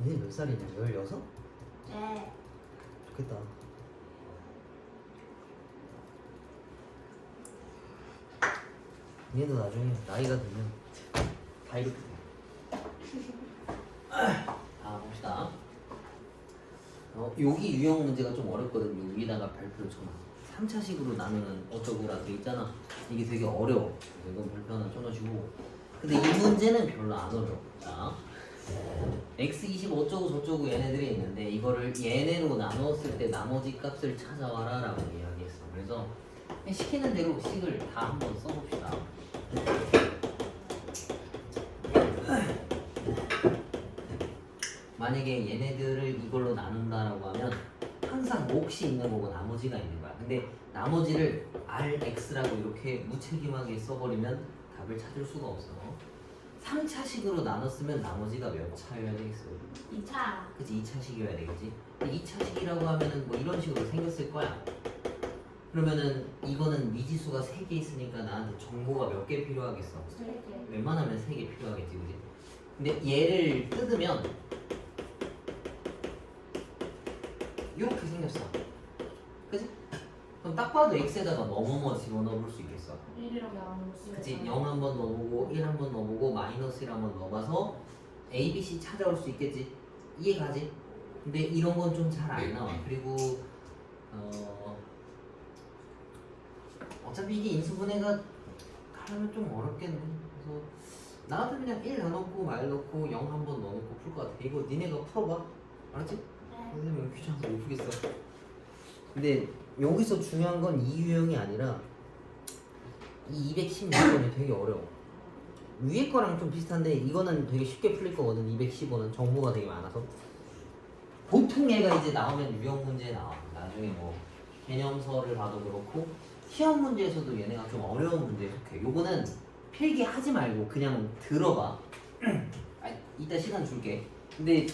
얘네 몇 살이냐? 16? 네. 좋겠다. 얘도 나중에 나이가 들면 다 이렇게 돼. 봅시다. 여기 유형 문제가 좀 어렵거든요. 위에다가 발표를 쳐놔. 3차식으로 나누는 어쩌고라 돼 있잖아. 이게 되게 어려워. 그래서 이건 발표 하나 쳐놓으시고. 근데 이 문제는 별로 안 어려워. 자, x20 어쩌고 저쩌고 얘네들이 있는데 이거를 얘네로 나누었을 때 나머지 값을 찾아와라 라고 이야기했어. 그래서 시키는 대로 식을 다 한번 써봅시다. 만약에 얘네들을 이걸로 나눈다라고 하면 항상 몫이 있는 거고 나머지가 있는 거야. 근데 나머지를 Rx라고 이렇게 무책임하게 써버리면 답을 찾을 수가 없어. 3차식으로 나눴으면 나머지가 몇 차여야 되겠어? 2차. 그치, 2차식이어야 되겠지. 2차식이라고 하면은 뭐 이런 식으로 생겼을 거야. 그러면은 이거는 미지수가 3개 있으니까 나한테 정보가 몇 개 필요하겠어? 3개. 웬만하면 3개 필요하겠지, 그지? 근데 얘를 뜯으면 이렇게 생겼어. 그치? 그럼 딱 봐도 x에다가 뭐뭐뭐 집어넣어 볼 수 있겠어. 1이라고 나오는 거. 그치? 0 한번 넣어보고 1 한번 넣어보고 마이너스 1 한번 넣어봐서 a, b, c 찾아올 수 있겠지? 이해가지? 근데 이런 건 좀 잘 안 나와. 그리고 어차피 이게 인수분해가 하면 좀 어렵겠네. 그래서 나 같으면 그냥 1 넣어놓고 말 넣고 0 한번 넣어놓고 풀 것 같아. 이거 니네가 풀어봐. 알았지? 네. 선생님은 귀찮아서 못 풀겠어. 근데 여기서 중요한 건 이 유형이 아니라 이 216번이 되게 어려워. 위에 거랑 좀 비슷한데 이거는 되게 쉽게 풀릴 거거든. 215는 정보가 되게 많아서. 보통 얘가 이제 나오면 유형 문제에 나와. 나중에 뭐 개념서를 봐도 그렇고 시험 문제에서도 얘네가 좀 어려운 문제에 속해. 요거는 필기하지 말고 그냥 들어봐. 이따 시간 줄게. 근데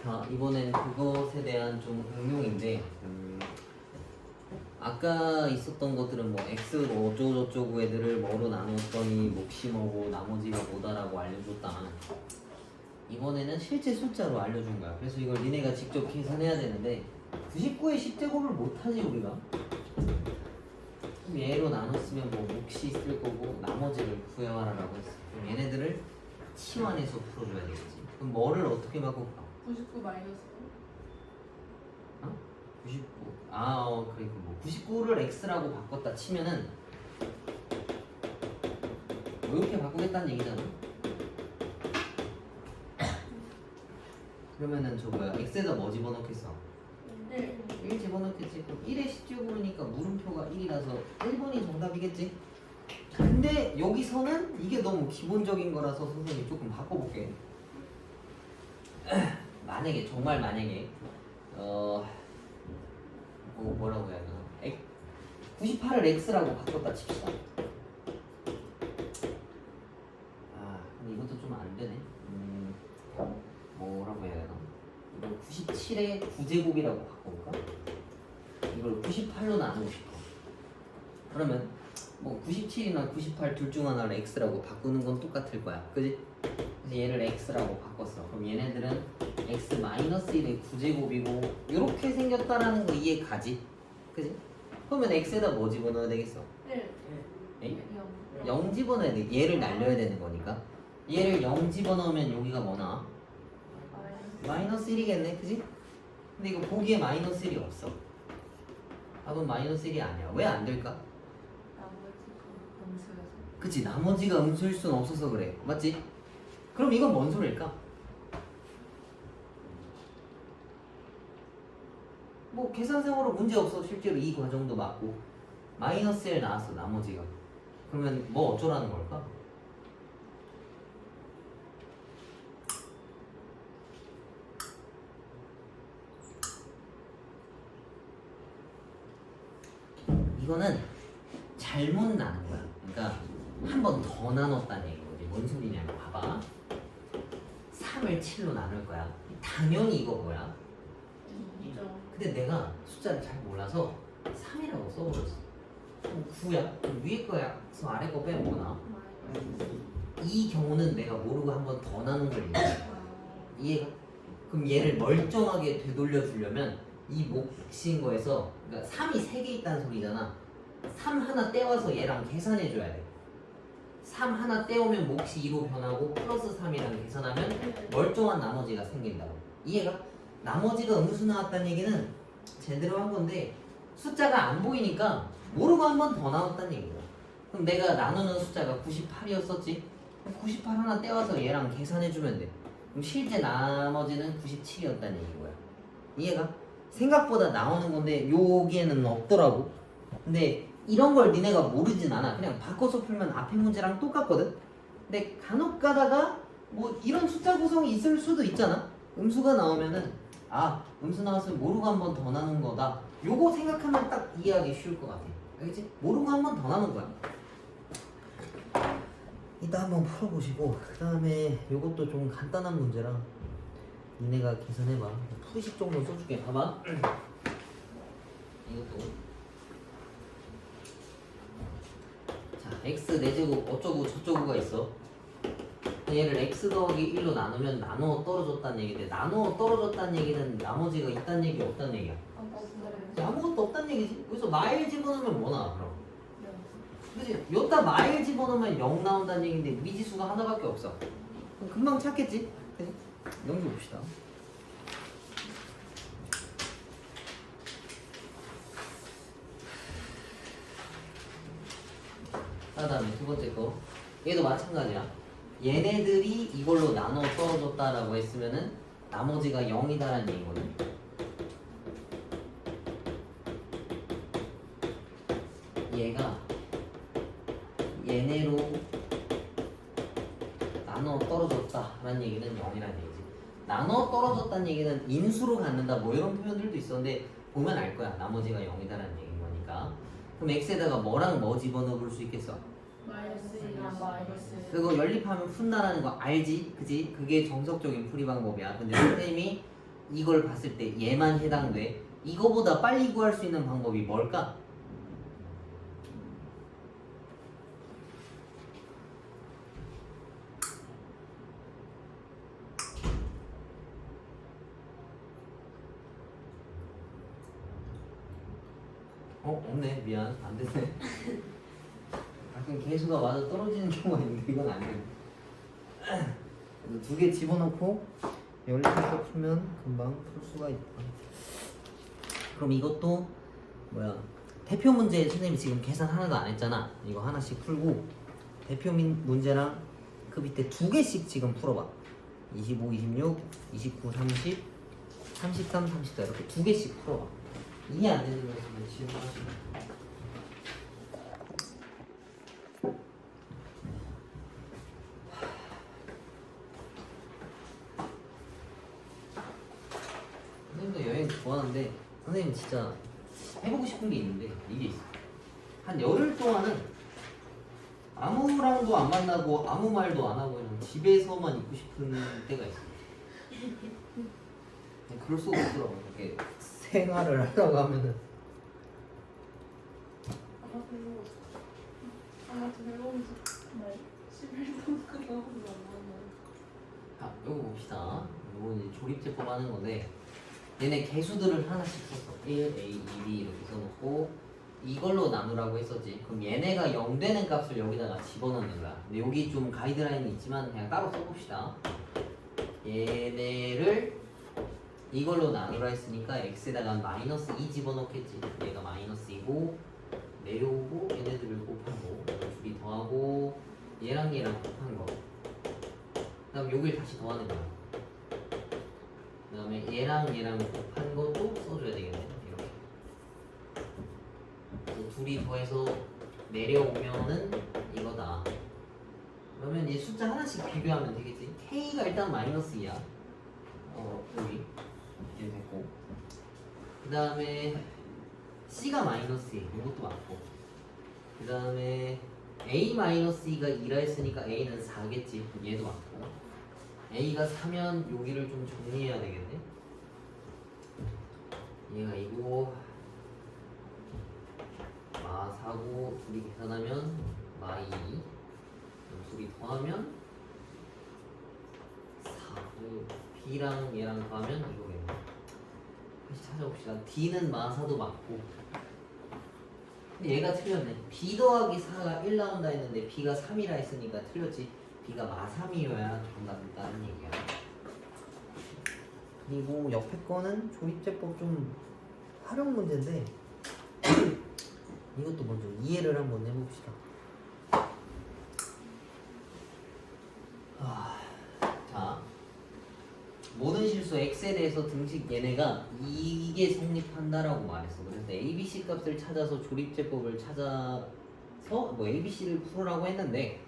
자, 이번엔 그것에 대한 좀 응용인데 아까 있었던 것들은 뭐 x로 어쩌고저쩌고 애들을 뭐로 나눴더니 몫이 뭐고 나머지가 뭐다라고 알려줬다. 이번에는 실제 숫자로 알려준 거야. 그래서 이걸 니네가 직접 계산해야 되는데 99의 10제곱을 못하지 우리가. 그럼 얘로 나눴으면 뭐 몫이 있을 거고 나머지를 구해와라라고 했어. 그럼 얘네들을 치환해서 풀어줘야 되겠지. 그럼 뭐를 어떻게 바꿀까? 99 마이너스 99. 그래. 뭐 99를 x라고 바꿨다 치면은 이렇게 바꾸겠다는 얘기잖아. 그러면은 저 뭐야? x에다 뭐 집어넣겠어? 1. 1 집어넣겠지. 그럼 1의 10제곱이니까 물음표가 1이라서 1번이 정답이겠지. 근데 여기서는 이게 너무 기본적인 거라서 선생님이 조금 바꿔볼게. 만약에 정말 만약에 뭐라고 해야 되나? 98을 x라고 바꿨다 칩시다. 근데 이것도 좀 안 되네. 뭐라고 해야 되나? 이걸 97의 9제곱이라고 바꿔볼까? 이걸 98로 나누고 싶어. 그러면 뭐 97이나 98 둘 중 하나를 x라고 바꾸는 건 똑같을 거야. 그지? 그래서 얘를 x라고 바꿨어. 그럼 얘네들은 x-1의 9제곱이고 이렇게 생겼다라는 거 이해 가지? 그지? 그러면 x에다 뭐 집어넣어야 되겠어? 1. 에이? 0 집어넣어야 돼. 얘를 날려야 되는 거니까. 얘를 0 집어넣으면 여기가 뭐 나와? 마이너스 1이겠네. 그지? 근데 이거 보기에 마이너스 1이 없어. 답은 마이너스 1이 아니야. 왜 안 될까? 그치, 나머지가 음수일 수는 없어서 그래. 맞지? 그럼 이건 뭔 소리일까? 뭐 계산상으로 문제 없어. 실제로 이 과정도 맞고 마이너스 1 나왔어 나머지가. 그러면 뭐 어쩌라는 걸까? 이거는 잘못 나눈 거야. 그러니까 한 번 더 나눴다는 얘기인 거지. 뭔 소리냐면 봐봐. 3을 7로 나눌 거야. 당연히 이거 뭐야? 2죠. 근데 내가 숫자를 잘 몰라서 3이라고 써버렸어. 그럼 9야? 그럼 위에 거야서 아래 거 빼면 뭐 나와? 이 경우는 내가 모르고 한 번 더 나눈 걸 얘기해. 이해가? 그럼 얘를 멀쩡하게 되돌려 주려면 이 몫인 거에서 그러니까 3이 3개 있다는 소리잖아. 3 하나 떼와서 얘랑 계산해 줘야 돼. 3 하나 떼오면 몫이 2로 변하고 플러스 3이랑 계산하면 멀쩡한 나머지가 생긴다고. 이해가? 나머지가 음수 나왔다는 얘기는 제대로 한 건데 숫자가 안 보이니까 모르고 한 번 더 나왔다는 얘기야. 그럼 내가 나누는 숫자가 98이었었지? 98 하나 떼와서 얘랑 계산해주면 돼. 그럼 실제 나머지는 97이었다는 얘기고요. 이해가? 생각보다 나오는 건데 여기에는 없더라고. 근데 이런 걸 니네가 모르진 않아. 그냥 바꿔서 풀면 앞에 문제랑 똑같거든. 근데 간혹 가다가 뭐 이런 숫자 구성이 있을 수도 있잖아. 음수가 나오면은 음수 나왔으면 모르고 한 번 더 나눈 거다. 요거 생각하면 딱 이해하기 쉬울 것 같아. 알겠지? 모르고 한 번 더 나눈 거야. 이따 한번 풀어보시고 그 다음에 요것도 좀 간단한 문제라 니네가 계산해봐. 푸식 정도 써줄게. 봐봐. 이것도 자 x 4제곱 어쩌고 저쩌고가 있어. 얘를 x 더하기 1로 나누면 나누어 떨어졌다는 얘기인데 나누어 떨어졌다는 얘기는 나머지가 있다는 얘기 없다는 얘기야. 아무것도 없다는 얘기지. 그래서 마일 집어넣으면 뭐 나와 그럼? 그치? 여기다 마일 집어넣으면 0 나온다는 얘기인데 미지수가 하나밖에 없어. 그럼 금방 찾겠지? 그치? 넘겨봅시다. 그 다음에 두 번째 거 얘도 마찬가지야. 얘네들이 이걸로 나눠 떨어졌다라고 했으면은 나머지가 0이다라는 얘기거든. 얘가 얘네로 나눠 떨어졌다라는 얘기는 0이라는 얘기지. 나눠 떨어졌다는 얘기는 인수로 갖는다 뭐 이런 표현들도 있었는데 보면 알 거야. 나머지가 0이다라는 얘기인 거니까. 그럼 x에다가 뭐랑 뭐 집어넣어 볼 수 있겠어? 마이너스. 그거 연립하면 푼다라는 거 알지? 그지? 그게 정석적인 풀이 방법이야. 근데 선생님이 이걸 봤을 때 얘만 해당돼. 이거보다 빨리 구할 수 있는 방법이 뭘까? 없네. 미안. 안 되네. 가끔 개수가 맞아 떨어지는 경우가 있는데 이건 안 돼. 두 개 집어넣고 연립해서 풀면 금방 풀 수가 있다. 그럼 이것도 뭐야? 대표 문제 선생님이 지금 계산 하나도 안 했잖아. 이거 하나씩 풀고 대표 문제랑 그 밑에 두 개씩 지금 풀어봐. 25, 26, 29, 30, 33, 34 이렇게 두 개씩 풀어봐. 이해 안 되는 거 있으면 질문하시면. 선생님도 여행 좋아하는데 선생님 진짜 해보고 싶은 게 있는데 이게 있어. 한 열흘 동안은 아무랑도 안 만나고 아무 말도 안 하고 그냥 집에서만 있고 싶은 때가 있어. 그럴 수가 없더라고. 이렇게 생활을 하려고 하면은. 배우면서 네. 11도 너무 자, 요거 봅시다. 요거 이제 조립제법 하는 건데 얘네 개수들을 하나씩 썼어. 1, A, 2, B 이렇게 써놓고 이걸로 나누라고 했었지. 그럼 얘네가 0 되는 값을 여기다가 집어넣는 거야. 근데 여기 좀 가이드라인이 있지만 그냥 따로 써봅시다. 얘네를 이걸로 나누라 했으니까 x에다가 마이너스 2 집어넣겠지. 얘가 마이너스 2고 내려오고 얘네들을 곱하고 둘이 더하고 얘랑 곱한 거. 그 다음 여길 다시 더하는 거야. 그 다음에 얘랑 곱한 것도 써줘야 되겠네. 이렇게 그래서 둘이 더해서 내려오면은 이거다. 그러면 이 숫자 하나씩 비교하면 되겠지. k가 일단 마이너스 2야. 여기 이렇게 됐고, 그 다음에 c가 마이너스 2, 이것도 맞고, 그 다음에 a-2가 2라 했으니까 a는 4겠지. 얘도 맞고, a가 4면 여기를 좀 정리해야 되겠네. 얘가 이거 마4고 둘이 계산하면 마2, 둘이 더하면 4, b랑 얘랑 더하면 이거겠네. 다시 찾아봅시다. d는 마4도 맞고, 근데 얘가 틀렸네. b 더하기 4가 1 나온다 했는데 b가 3이라 했으니까 틀렸지. b가 마3이어야 정답이다는 얘기야. 그리고 옆에 거는 조립제법 좀 활용 문제인데 이것도 먼저 이해를 한번 해봅시다. 자, 모든 실수 x에 대해서 등식 얘네가 이게 성립한다라고 말했어. 그래서 ABC 값을 찾아서 조립제법을 찾아서 뭐 ABC를 풀으라고 했는데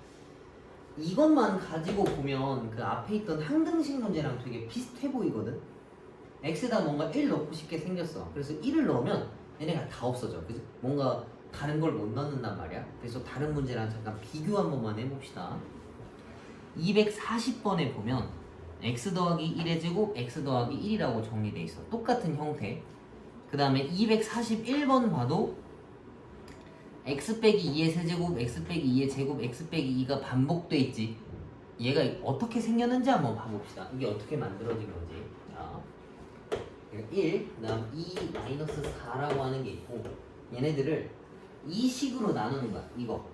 이것만 가지고 보면 그 앞에 있던 항등식 문제랑 되게 비슷해 보이거든. x에다 뭔가 1 넣고 싶게 생겼어. 그래서 1을 넣으면 얘네가 다 없어져. 그래서 뭔가 다른 걸 못 넣는단 말이야. 그래서 다른 문제랑 잠깐 비교 한 번만 해봅시다. 240번에 보면 x 더하기 1의 제곱, x 더하기 1이라고 정리돼 있어. 똑같은 형태. 그 다음에 241번 봐도 x 빼기 2의 세제곱, x 빼기 2의 제곱, x 빼기 2가 반복돼 있지. 얘가 어떻게 생겼는지 한번 봐봅시다. 이게 어떻게 만들어진 건지. 자, 1, 그 다음 2 마이너스 4라고 하는 게 있고, 얘네들을 이 식으로 나누는 거야. 이거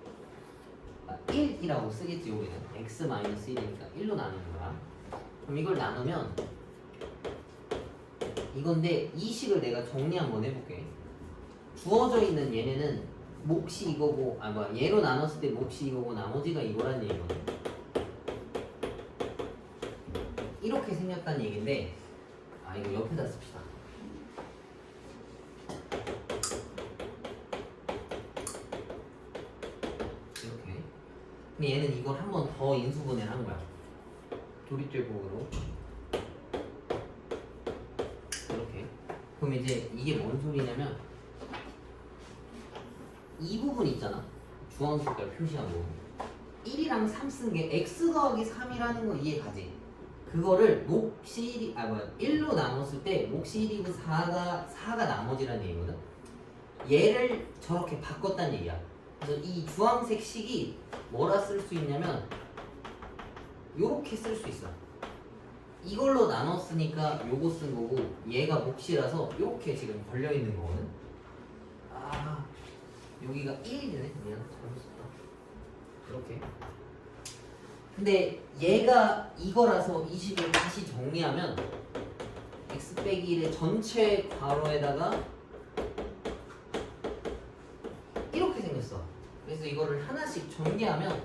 1이라고 쓰겠지. 여기는 x 마이너스 1이니까 1로 나누는 거야. 그럼 이걸 나누면 이건데 이 식을 내가 정리 한번 해볼게. 주어져 있는 얘네는 몫이 이거고, 얘로 나눴을 때 몫이 이거고 나머지가 이거란 얘기거든. 이렇게 생겼다는 얘긴데, 이거 옆에다 씁시다. 이렇게. 근데 얘는 이걸 한 번 더 인수분해를 한 거야. 조립제법으로. 이렇게. 그럼 이제 이게 뭔 소리냐면 이 부분 있잖아. 주황 색깔 표시한 부분. 1이랑 3 쓴 게 x 더하기 3이라는 거 이해 가지? 그거를 몫이 1로 나눴을 때 몫이 1이고 4가 나머지라는 얘기거든. 얘를 저렇게 바꿨다는 얘기야. 그래서 이 주황색 식이 뭐라 쓸 수 있냐면 요렇게 쓸 수 있어. 이걸로 나눴으니까 요거 쓴 거고 얘가 몫이라서 요렇게 지금 걸려 있는 거거든. 아 여기가 1이네. 미안 잘못 썼다. 이렇게. 근데 얘가 이거라서 이 식을 다시 정리하면 x 빼기 1의 전체 괄호에다가 이렇게 생겼어. 그래서 이거를 하나씩 전개하면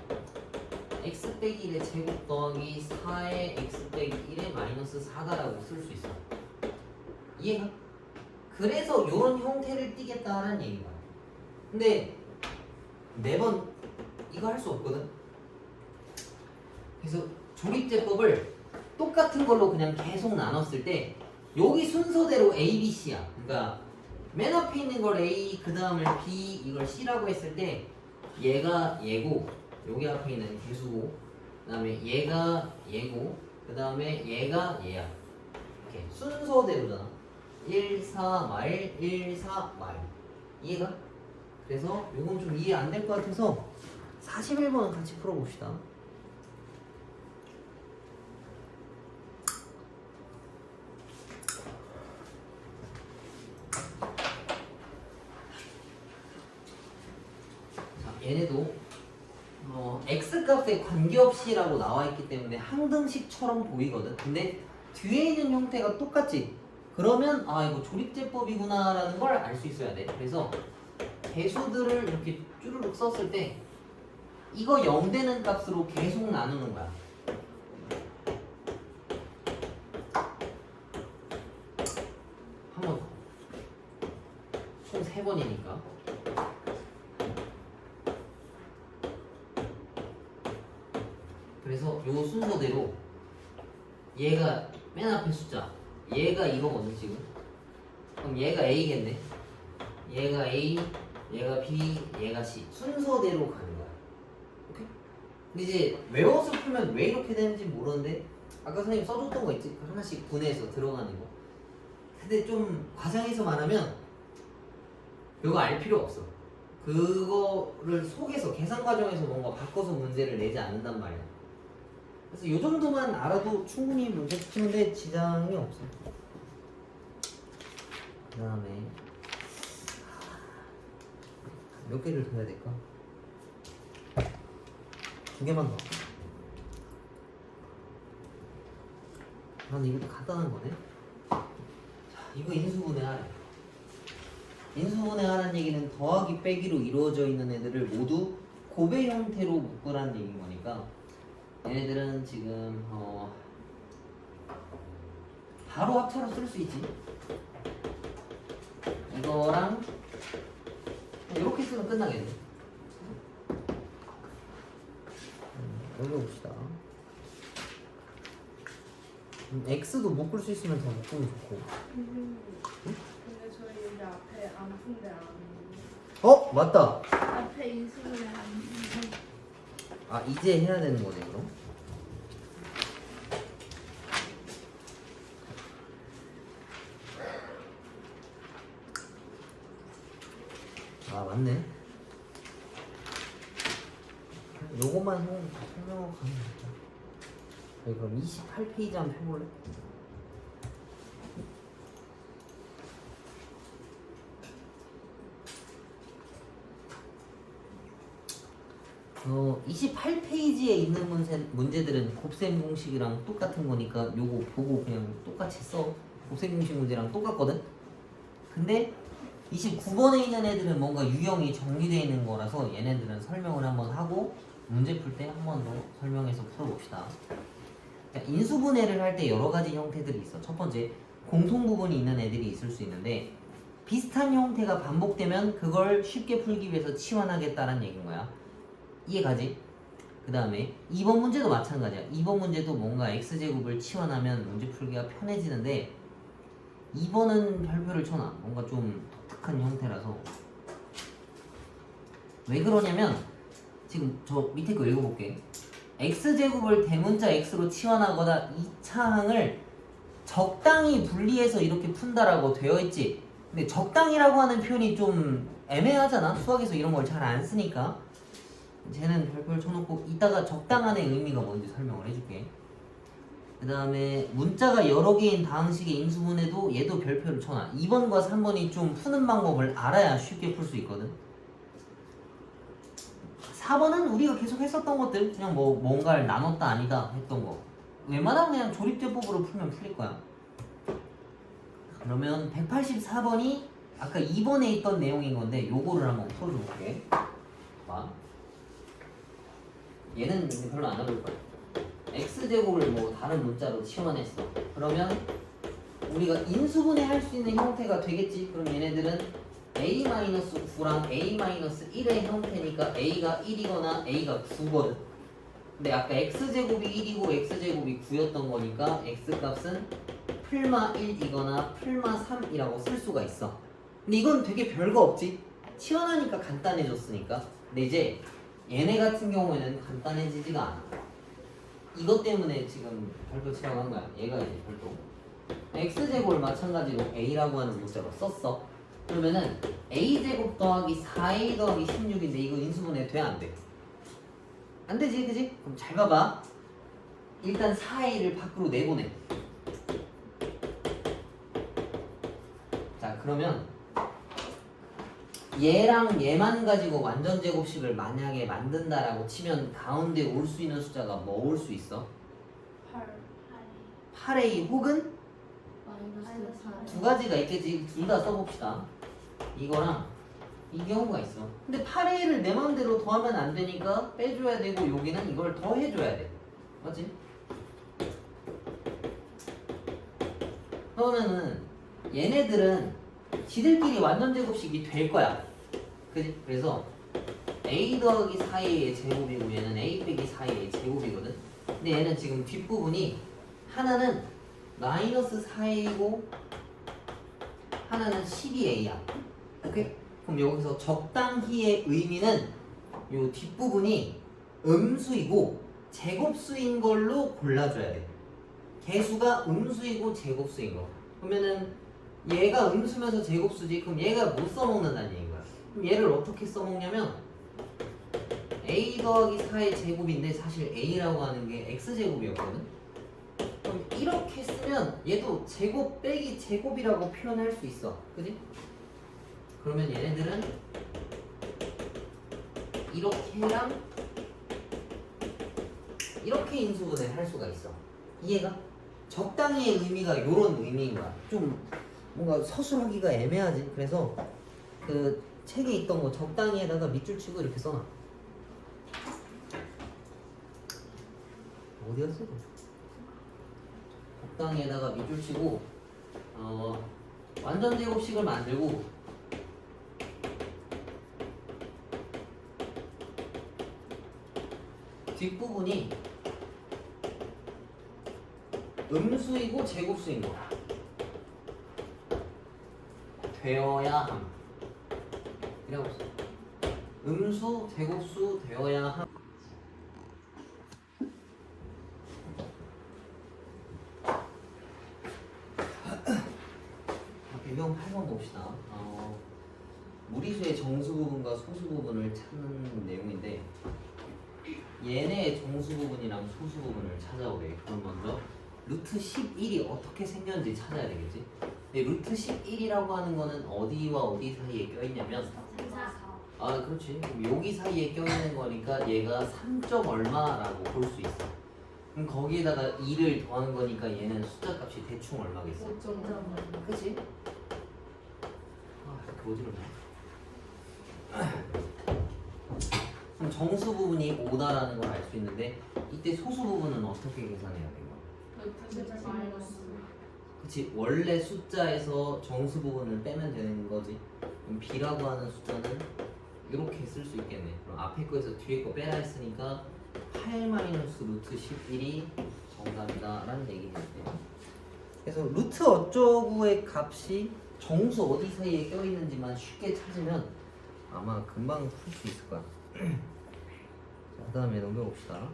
x 빼기 1의 제곱 더하기 4의 x 빼기 1의 마이너스 4다라고 쓸 수 있어. 이해가? 그래서 이런 형태를 띠겠다라는 얘기가. 근데 매번 이거 할 수 없거든. 그래서 조립제법을 똑같은 걸로 그냥 계속 나눴을 때 여기 순서대로 A, B, C야. 그러니까 맨 앞에 있는 걸 A, 그 다음을 B, 이걸 C라고 했을 때 얘가 얘고 여기 앞에 있는 개수고 그 다음에 얘가 얘고 그 다음에 얘가 얘야. 이렇게 순서대로잖아. 1, 4, 마일, 1, 4, 마일. 이해가? 그래서 요건 좀 이해 안 될 것 같아서 41번은 같이 풀어봅시다. 얘네도 x값에 관계없이라고 나와있기 때문에 항등식처럼 보이거든. 근데 뒤에 있는 형태가 똑같지. 그러면 아 이거 조립제법이구나 라는 걸 알 수 있어야 돼. 그래서 개수들을 이렇게 쭈르륵 썼을 때 이거 0 되는 값으로 계속 나누는 거야. 한 번 더. 총 3번이니까. 그래서 요 순서대로 얘가 맨 앞에 숫자 얘가 이거거든 지금. 그럼 얘가 A겠네. 얘가 A, 얘가 B, 얘가 C 순서대로 가는 거야. 오케이? 근데 이제 외워서 풀면 왜 이렇게 되는지 모르는데 아까 선생님 써줬던 거 있지? 하나씩 분해해서 들어가는 거. 근데 좀 과장해서 말하면 이거 알 필요 없어. 그거를 속에서 계산 과정에서 뭔가 바꿔서 문제를 내지 않는단 말이야. 그래서 이 정도만 알아도 충분히 문제 푸는데 지장이 없어. 그 다음에 몇 개를 더 해야 될까? 2개만 더. 나는 이것도 간단한 거네. 자, 이거 인수분해하래. 인수분해하라는 얘기는 더하기 빼기로 이루어져 있는 애들을 모두 곱의 형태로 묶으라는 얘기인 거니까 얘네들은 지금 바로 합차로 쓸 수 있지. 이거랑 이렇게 쓰면 끝나겠네. 여기 봅시다. x도 묶을 수 있으면 더 묶으면 좋고. 근데 저희 여기 앞에 안 푼데 안. 맞다. 앞에 인수분해 안 돼. 아 이제 해야 되는 거네 그럼. 아 맞네. 요거만 설명하고 가면 되겠다. 여기 그럼 28페이지 한번 펴볼래? 어 28페이지에 있는 문제들은 곱셈 공식이랑 똑같은 거니까 요거 보고 그냥 똑같이 써. 곱셈 공식 문제랑 똑같거든? 근데 29번에 있는 애들은 뭔가 유형이 정리되어 있는 거라서 얘네들은 설명을 한번 하고 문제 풀 때 한 번 더 설명해서 풀어봅시다. 그러니까 인수분해를 할 때 여러 가지 형태들이 있어. 첫 번째, 공통 부분이 있는 애들이 있을 수 있는데 비슷한 형태가 반복되면 그걸 쉽게 풀기 위해서 치환하겠다는 얘기인 거야. 이해가지? 그 다음에 2번 문제도 마찬가지야. 2번 문제도 뭔가 x제곱을 치환하면 문제 풀기가 편해지는데 2번은 별표를 쳐놔. 뭔가 좀 독특한 형태라서. 왜 그러냐면 지금 저 밑에 거 읽어볼게. x제곱을 대문자 x로 치환하거나 이 차항을 적당히 분리해서 이렇게 푼다라고 되어 있지. 근데 적당이라고 하는 표현이 좀 애매하잖아. 수학에서 이런 걸 잘 안 쓰니까. 쟤는 별표를 쳐놓고 이따가 적당한의 의미가 뭔지 설명을 해줄게. 그 다음에 문자가 여러 개인 다항식의 인수분해도 얘도 별표를 쳐놔. 2번과 3번이 좀 푸는 방법을 알아야 쉽게 풀 수 있거든. 4번은 우리가 계속 했었던 것들, 그냥 뭐 뭔가를 나눴다 아니다 했던 거. 웬만하면 그냥 조립제법으로 풀면 풀릴 거야. 그러면 184번이 아까 2번에 있던 내용인 건데 요거를 한번 풀어줘 볼게. 봐. 얘는 근데 별로 안 어려울 거야. x제곱을 뭐 다른 문자로 치환했어. 그러면 우리가 인수분해 할 수 있는 형태가 되겠지. 그럼 얘네들은 a-9랑 a-1의 형태니까 a가 1이거나 a가 9거든. 근데 아까 x제곱이 1이고 x제곱이 9였던 거니까 x값은 풀마 1이거나 풀마 3이라고 쓸 수가 있어. 근데 이건 되게 별거 없지. 치환하니까 간단해졌으니까. 근데 이제 얘네 같은 경우에는 간단해지지가 않아. 이것 때문에 지금 별도 치라고 한 거야. 얘가 이제 별도. x제곱을 마찬가지로 a라고 하는 문자로 썼어. 그러면은 a제곱 더하기 4a 더하기 16인데 이거 인수분해 돼? 안 돼? 안 되지, 그지? 그럼 잘 봐봐. 일단 4a를 밖으로 내보내. 자, 그러면 얘랑 얘만 가지고 완전 제곱식을 만약에 만든다라고 치면 가운데 올 수 있는 숫자가 뭐 올 수 있어? 8. 8a 혹은 마이너스 8. 두 가지가 있겠지. 둘 다 써봅시다. 이거랑 이 경우가 있어. 근데 8a를 내 마음대로 더하면 안 되니까 빼줘야 되고 여기는 이걸 더 해줘야 돼. 맞지? 그러면은 얘네들은 지들끼리 완전 제곱식이 될 거야. 그지? 그래서 a 더하기 4a의 제곱이고 얘는 a 빼기 4a의 제곱이거든. 근데 얘는 지금 뒷부분이 하나는 마이너스 4a이고 하나는 12a야. 오케이? 그럼 여기서 적당히의 의미는 요 뒷부분이 음수이고 제곱수인 걸로 골라줘야 돼. 개수가 음수이고 제곱수인 거. 그러면은 얘가 음수면서 제곱수지. 그럼 얘가 못 써먹는다는 얘기인 거야. 그럼 얘를 어떻게 써먹냐면 a 더하기 4의 제곱인데 사실 a라고 하는 게 x제곱이었거든. 그럼 이렇게 쓰면 얘도 제곱 빼기 제곱이라고 표현할 수 있어. 그지? 그러면 얘네들은 이렇게랑 이렇게 인수분해 할 수가 있어. 이해가? 적당히의 의미가 요런 의미인 거야. 좀 뭔가 서술하기가 애매하지. 그래서 그 책에 있던 거 적당히에다가 밑줄 치고 이렇게 써놔. 어디 갔어? 적당히에다가 밑줄 치고 완전 제곱식을 만들고 뒷부분이 음수이고 제곱수인 거 되어야 함. 이라고 써. 음수, 제곱수 되어야 함. 비경 8번 봅시다. 무리수의 정수 부분과 소수 부분을 찾는 내용인데 얘네의 정수 부분이랑 소수 부분을 찾아오래. 그럼 먼저 루트 11이 어떻게 생겼는지 찾아야 되겠지? 근데 루트 11이라고 하는 거는 어디와 어디 사이에 껴있냐면 아 그렇지. 그럼 여기 사이에 껴있는 거니까 얘가 3점 얼마라고 볼 수 있어. 그럼 거기에다가 2를 더하는 거니까 얘는 숫자 값이 대충 얼마겠어? 5.3. 그치? 아 이렇게 어지럽네. 그럼 정수 부분이 5다라는 걸 알 수 있는데 이때 소수 부분은 어떻게 계산해야 돼? 마이너스. 그치? 원래 숫자에서 정수 부분을 빼면 되는 거지. 그럼 b라고 하는 숫자는 이렇게 쓸 수 있겠네. 그럼 앞에 거에서 뒤에 거 빼라 했으니까 8-루트 11이 정답이다 라는 얘기인데, 그래서 루트 어쩌구의 값이 정수 어디 사이에 껴있는지만 쉽게 찾으면 아마 금방 풀 수 있을 거야. 자, 그 다음에 넘겨봅시다.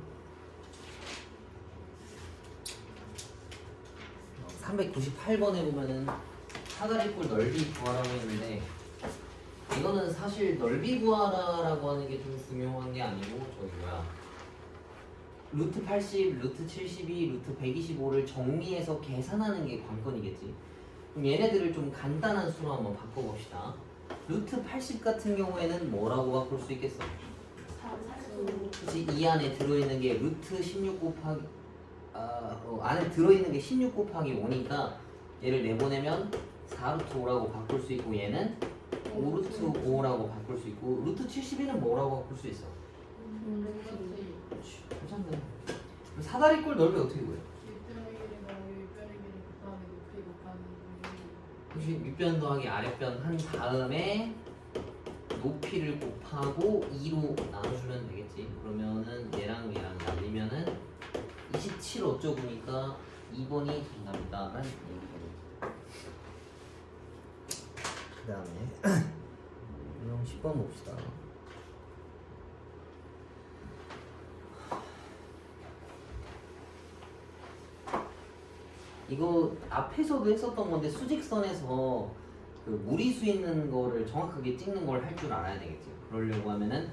398번에 보면은 사다리꼴 넓이 구하라고 했는데 이거는 사실 넓이 구하라라고 하는 게 좀 중요한 게 아니고 저기 뭐야 루트 80, 루트 72, 루트 125를 정리해서 계산하는 게 관건이겠지. 그럼 얘네들을 좀 간단한 수로 한번 바꿔봅시다. 루트 80 같은 경우에는 뭐라고 바꿀 수 있겠어? 그치? 이 안에 들어있는 게 루트 16 곱하기 안에 들어있는 게 16 곱하기 5니까 얘를 내보내면 4루트 5라고 바꿀 수 있고 얘는 5루트 5라고 바꿀 수 있고 루트 72는 뭐라고 바꿀 수 있어? 괜찮네. 그럼 사다리꼴 넓이 어떻게 구해? 혹시 윗변 더하기 아랫변 한 다음에 높이를 곱하고 2로 나눠주면 되겠지. 그러면은 얘랑 나누면은 27 어쩌고니까 2번이 정답이다 라는 얘기가 되겠지. 그 다음에 유형 10번 봅시다. 이거 앞에서도 했었던 건데 수직선에서 그 무리수 있는 거를 정확하게 찍는 걸 할 줄 알아야 되겠지. 그러려고 하면은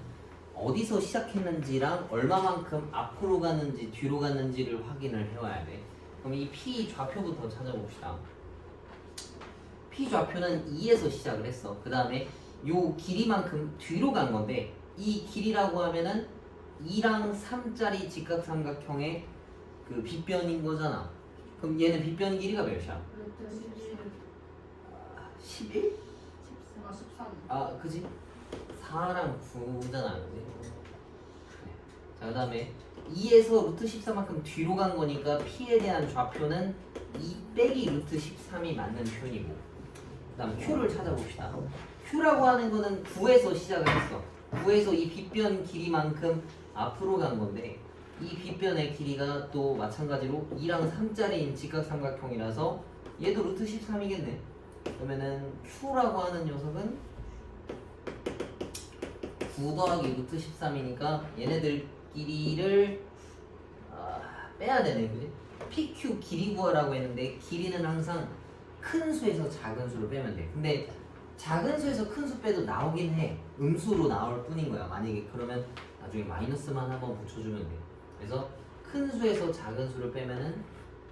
어디서 시작했는지랑 얼마만큼 앞으로 갔는지 뒤로 갔는지를 확인을 해와야 돼. 그럼 이 P 좌표부터 찾아봅시다. P 좌표는 2에서 시작을 했어. 그 다음에 요 길이만큼 뒤로 간 건데 이 길이라고 하면은 2랑 3짜리 직각삼각형의 그 빗변인 거잖아. 그럼 얘는 빗변 길이가 몇이야? 11? 아 그지? 4랑 9잖아 그지? 자 그 다음에 2에서 루트 14만큼 뒤로 간 거니까 P에 대한 좌표는 2 빼기 루트 13이 맞는 표현이고 그 다음 Q를 찾아봅시다. Q라고 하는 거는 9에서 시작을 했어. 9에서 이 빗변 길이만큼 앞으로 간 건데 이 빗변의 길이가 또 마찬가지로 2랑 3짜리인 직각삼각형이라서 얘도 루트 13이겠네. 그러면은 Q라고 하는 녀석은 9 더하기 루트 13이니까 얘네들 길이를 빼야 되네, 그지? PQ 길이 구하라고 했는데 길이는 항상 큰 수에서 작은 수를 빼면 돼. 근데 작은 수에서 큰 수 빼도 나오긴 해. 음수로 나올 뿐인 거야. 만약에 그러면 나중에 마이너스만 한번 붙여주면 돼. 그래서 큰 수에서 작은 수를 빼면은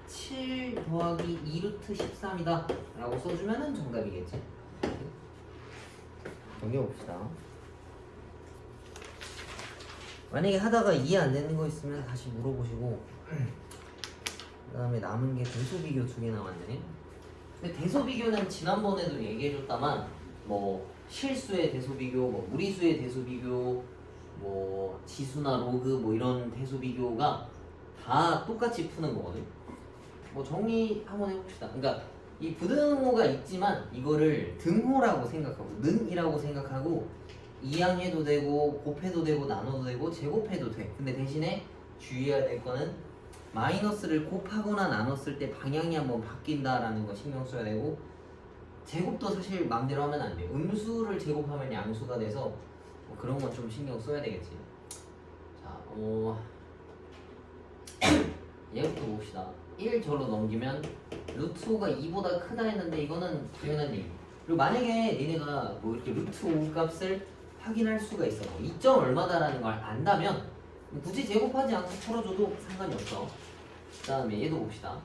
7 더하기 2루트 13이다 라고 써주면은 정답이겠지. 넘겨봅시다. 만약에 하다가 이해 안 되는 거 있으면 다시 물어보시고 그 다음에 남은 게 대소비교 2개 남았네. 근데 대소비교는 지난번에도 얘기해줬다만 뭐 실수의 대소비교, 뭐 무리수의 대소비교, 뭐 지수나 로그 뭐 이런 대소비교가 다 똑같이 푸는 거거든. 뭐 정리 한번 해봅시다. 그러니까 이 부등호가 있지만 이거를 등호라고 생각하고 능이라고 생각하고 이항해도 되고 곱해도 되고 나눠도 되고 제곱해도 돼. 근데 대신에 주의해야 될 거는 마이너스를 곱하거나 나눴을 때 방향이 한번 바뀐다라는 거 신경 써야 되고 제곱도 사실 마음대로 하면 안 돼. 음수를 제곱하면 양수가 돼서 뭐 그런 건 좀 신경 써야 되겠지. 자, 얘부터 봅시다. 1 절로 넘기면 루트 5가 2보다 크다 했는데 이거는 당연한 얘기. 그리고 만약에 니네가 뭐 이렇게 루트 5 값을 확인할 수가 있어. 2점 얼마다라는 걸 안다면 굳이 제곱하지 않고 풀어줘도 상관이 없어. 그 다음에 얘도 봅시다.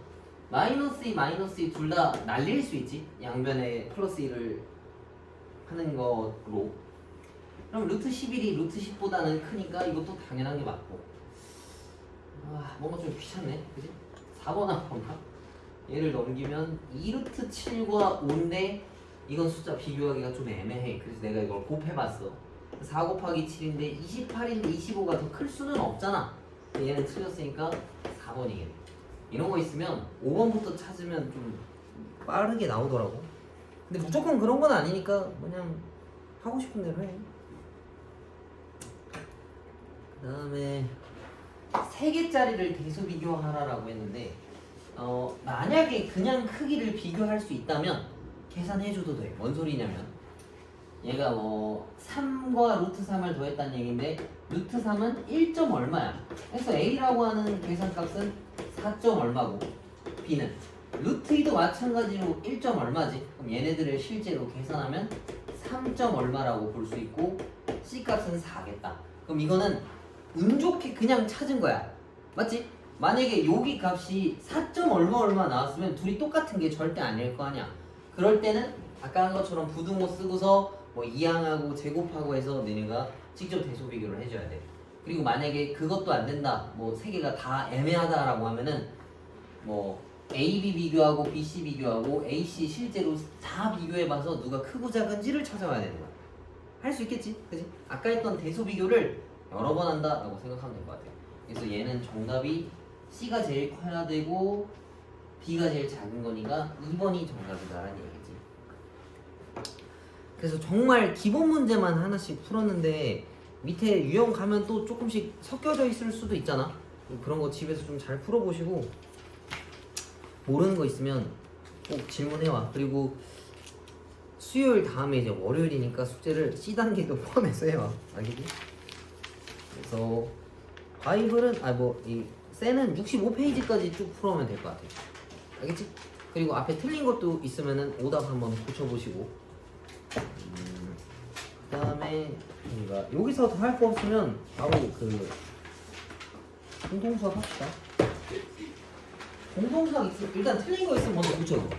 마이너스 2, 마이너스 2 둘 다 날릴 수 있지. 양변에 플러스 1을 하는 거로. 그럼 루트 11이 루트 10보다는 크니까 이것도 당연한 게 맞고. 뭔가 좀 귀찮네. 그지? 4번 한번 봐. 얘를 넘기면 2루트 7과 5인데 이건 숫자 비교하기가 좀 애매해. 그래서 내가 이걸 곱해봤어. 4 곱하기 7인데 28인데 25가 더 클 수는 없잖아. 얘는 틀렸으니까 4번이겠네. 이런 거 있으면 5번부터 찾으면 좀 빠르게 나오더라고. 근데 무조건 그런 건 아니니까 그냥 하고 싶은 대로 해. 그 다음에 3개짜리를 대수 비교하라라고 했는데 만약에 그냥 크기를 비교할 수 있다면 계산해줘도 돼. 뭔 소리냐면 얘가 뭐 3과 루트 3을 더했다는 얘기인데 루트 3은 1점 얼마야. 그래서 A라고 하는 계산값은 4점 얼마고 B는 루트 2도 마찬가지로 1점 얼마지? 그럼 얘네들을 실제로 계산하면 3점 얼마라고 볼 수 있고 C 값은 4겠다. 그럼 이거는 운 좋게 그냥 찾은 거야. 맞지? 만약에 여기 값이 4점 얼마 나왔으면 둘이 똑같은 게 절대 아닐 거 아니야. 그럴 때는 아까 한 것처럼 부등호 쓰고서 뭐 이항하고 제곱하고 해서 너네가 직접 대소 비교를 해줘야 돼. 그리고 만약에 그것도 안 된다, 뭐 세 개가 다 애매하다라고 하면은 뭐 AB 비교하고 BC 비교하고 AC 실제로 다 비교해봐서 누가 크고 작은지를 찾아와야 되는 거야. 할 수 있겠지, 그지? 아까 했던 대소 비교를 여러 번 한다라고 생각하면 될 것 같아. 그래서 얘는 정답이 C가 제일 커야 되고 B가 제일 작은 거니까 2번이 정답이다라는 얘기지. 그래서 정말 기본 문제만 하나씩 풀었는데 밑에 유형 가면 또 조금씩 섞여져 있을 수도 있잖아. 그런 거 집에서 좀 잘 풀어보시고 모르는 거 있으면 꼭 질문해와. 그리고 수요일 다음에 이제 월요일이니까 숙제를 C단계도 포함해서 해와. 알겠지? 그래서 바이블은 이 셀은 65페이지까지 쭉 풀어오면 될 것 같아. 알겠지? 그리고 앞에 틀린 것도 있으면은 오답 한번 고쳐보시고 그 다음에 우리가 여기서 더 할 거 없으면 바로 그 공통수학 합시다. 공통수학 있으면 일단 틀린 거 있으면 먼저 고쳐줘.